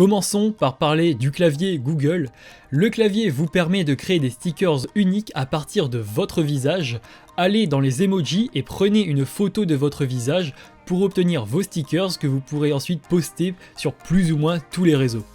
Commençons par parler du clavier Google. Le clavier vous permet de créer des stickers uniques à partir de votre visage. Allez dans les emojis et prenez une photo de votre visage pour obtenir vos stickers que vous pourrez ensuite poster sur plus ou moins tous les réseaux.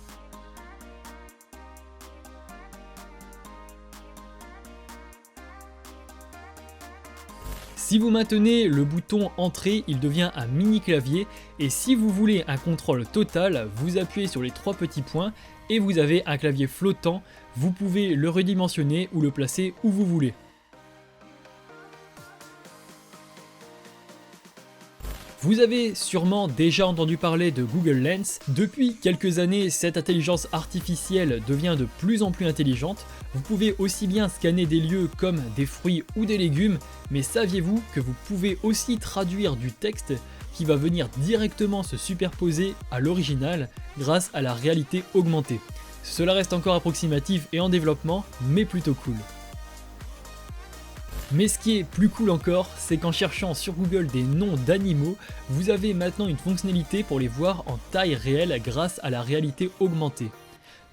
Si vous maintenez le bouton Entrée, il devient un mini clavier et si vous voulez un contrôle total, vous appuyez sur les trois petits points et vous avez un clavier flottant. Vous pouvez le redimensionner ou le placer où vous voulez. Vous avez sûrement déjà entendu parler de Google Lens. Depuis quelques années, cette intelligence artificielle devient de plus en plus intelligente. Vous pouvez aussi bien scanner des lieux comme des fruits ou des légumes, mais saviez-vous que vous pouvez aussi traduire du texte qui va venir directement se superposer à l'original grâce à la réalité augmentée. Cela reste encore approximatif et en développement, mais plutôt cool. Mais ce qui est plus cool encore, c'est qu'en cherchant sur Google des noms d'animaux, vous avez maintenant une fonctionnalité pour les voir en taille réelle grâce à la réalité augmentée.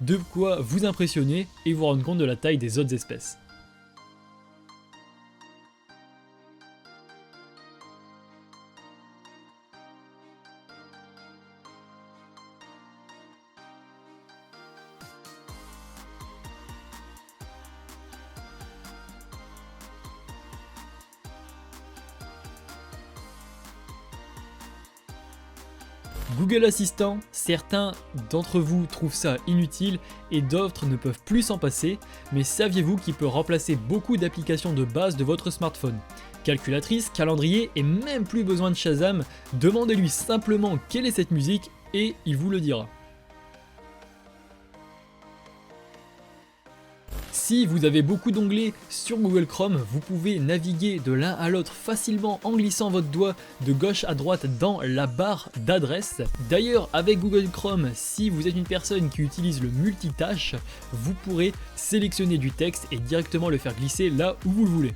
De quoi vous impressionner et vous rendre compte de la taille des autres espèces. Google Assistant, certains d'entre vous trouvent ça inutile et d'autres ne peuvent plus s'en passer, mais saviez-vous qu'il peut remplacer beaucoup d'applications de base de votre smartphone? Calculatrice, calendrier et même plus besoin de Shazam, demandez-lui simplement quelle est cette musique et il vous le dira. Si vous avez beaucoup d'onglets sur Google Chrome, vous pouvez naviguer de l'un à l'autre facilement en glissant votre doigt de gauche à droite dans la barre d'adresse. D'ailleurs, avec Google Chrome, si vous êtes une personne qui utilise le multitâche, vous pourrez sélectionner du texte et directement le faire glisser là où vous le voulez.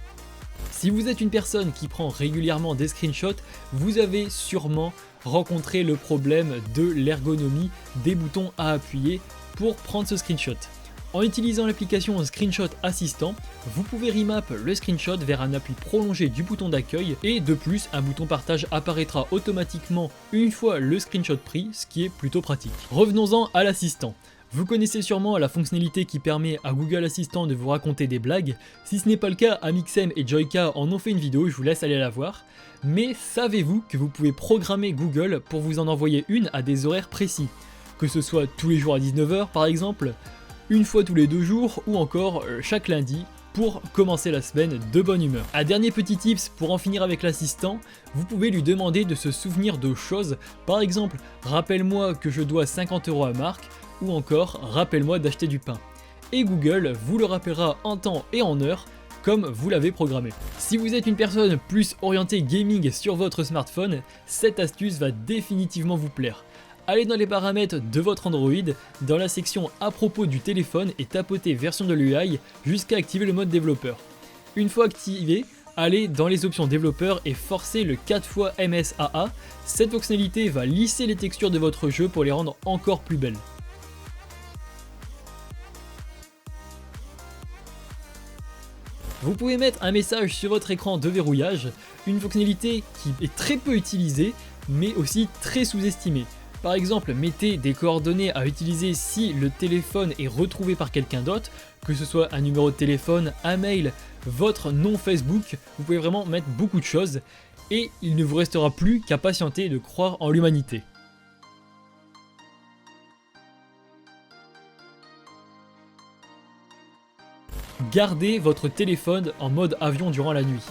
Si vous êtes une personne qui prend régulièrement des screenshots, vous avez sûrement rencontré le problème de l'ergonomie des boutons à appuyer pour prendre ce screenshot. En utilisant l'application Screenshot Assistant, vous pouvez remap le screenshot vers un appui prolongé du bouton d'accueil et de plus, un bouton partage apparaîtra automatiquement une fois le screenshot pris, ce qui est plutôt pratique. Revenons-en à l'assistant. Vous connaissez sûrement la fonctionnalité qui permet à Google Assistant de vous raconter des blagues. Si ce n'est pas le cas, Amixem et Joyka en ont fait une vidéo, je vous laisse aller la voir. Mais savez-vous que vous pouvez programmer Google pour vous en envoyer une à des horaires précis? Que ce soit tous les jours à 19 h par exemple, une fois tous les 2 jours ou encore chaque lundi pour commencer la semaine de bonne humeur. Un dernier petit tips pour en finir avec l'assistant, vous pouvez lui demander de se souvenir de choses, par exemple rappelle-moi que je dois 50 € à Marc ou encore rappelle-moi d'acheter du pain. Et Google vous le rappellera en temps et en heure comme vous l'avez programmé. Si vous êtes une personne plus orientée gaming sur votre smartphone, cette astuce va définitivement vous plaire. Allez dans les paramètres de votre Android, dans la section à propos du téléphone et tapotez version de l'UI jusqu'à activer le mode développeur. Une fois activé, allez dans les options développeur et forcez le 4x MSAA. Cette fonctionnalité va lisser les textures de votre jeu pour les rendre encore plus belles. Vous pouvez mettre un message sur votre écran de verrouillage, une fonctionnalité qui est très peu utilisée mais aussi très sous-estimée. Par exemple, mettez des coordonnées à utiliser si le téléphone est retrouvé par quelqu'un d'autre, que ce soit un numéro de téléphone, un mail, votre nom Facebook, vous pouvez vraiment mettre beaucoup de choses et il ne vous restera plus qu'à patienter et de croire en l'humanité. Gardez votre téléphone en mode avion durant la nuit,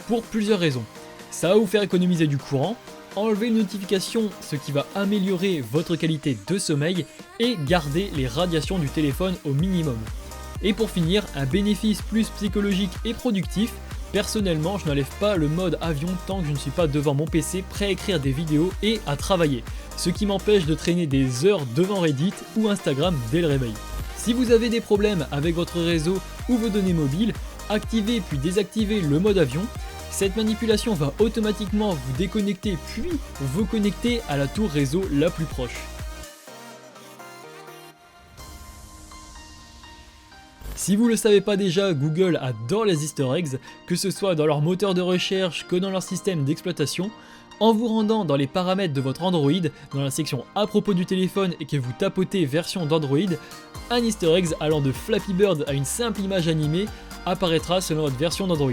pour plusieurs raisons. Ça va vous faire économiser du courant, enlever une notification, ce qui va améliorer votre qualité de sommeil et garder les radiations du téléphone au minimum. Et pour finir, un bénéfice plus psychologique et productif, personnellement je n'enlève pas le mode avion tant que je ne suis pas devant mon PC prêt à écrire des vidéos et à travailler, ce qui m'empêche de traîner des heures devant Reddit ou Instagram dès le réveil. Si vous avez des problèmes avec votre réseau ou vos données mobiles, activez puis désactivez le mode avion. Cette manipulation va automatiquement vous déconnecter puis vous connecter à la tour réseau la plus proche. Si vous ne le savez pas déjà, Google adore les easter eggs, que ce soit dans leur moteur de recherche que dans leur système d'exploitation. En vous rendant dans les paramètres de votre Android, dans la section à propos du téléphone et que vous tapotez version d'Android, un easter egg allant de Flappy Bird à une simple image animée apparaîtra selon votre version d'Android.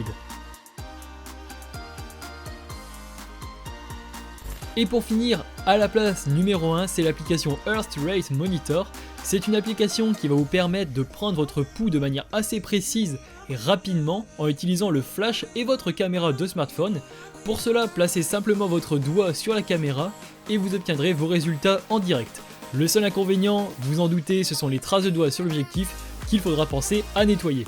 Et pour finir, à la place numéro 1, c'est l'application Heart Rate Monitor. C'est une application qui va vous permettre de prendre votre pouls de manière assez précise et rapidement en utilisant le flash et votre caméra de smartphone. Pour cela, placez simplement votre doigt sur la caméra et vous obtiendrez vos résultats en direct. Le seul inconvénient, vous en doutez, ce sont les traces de doigts sur l'objectif qu'il faudra penser à nettoyer.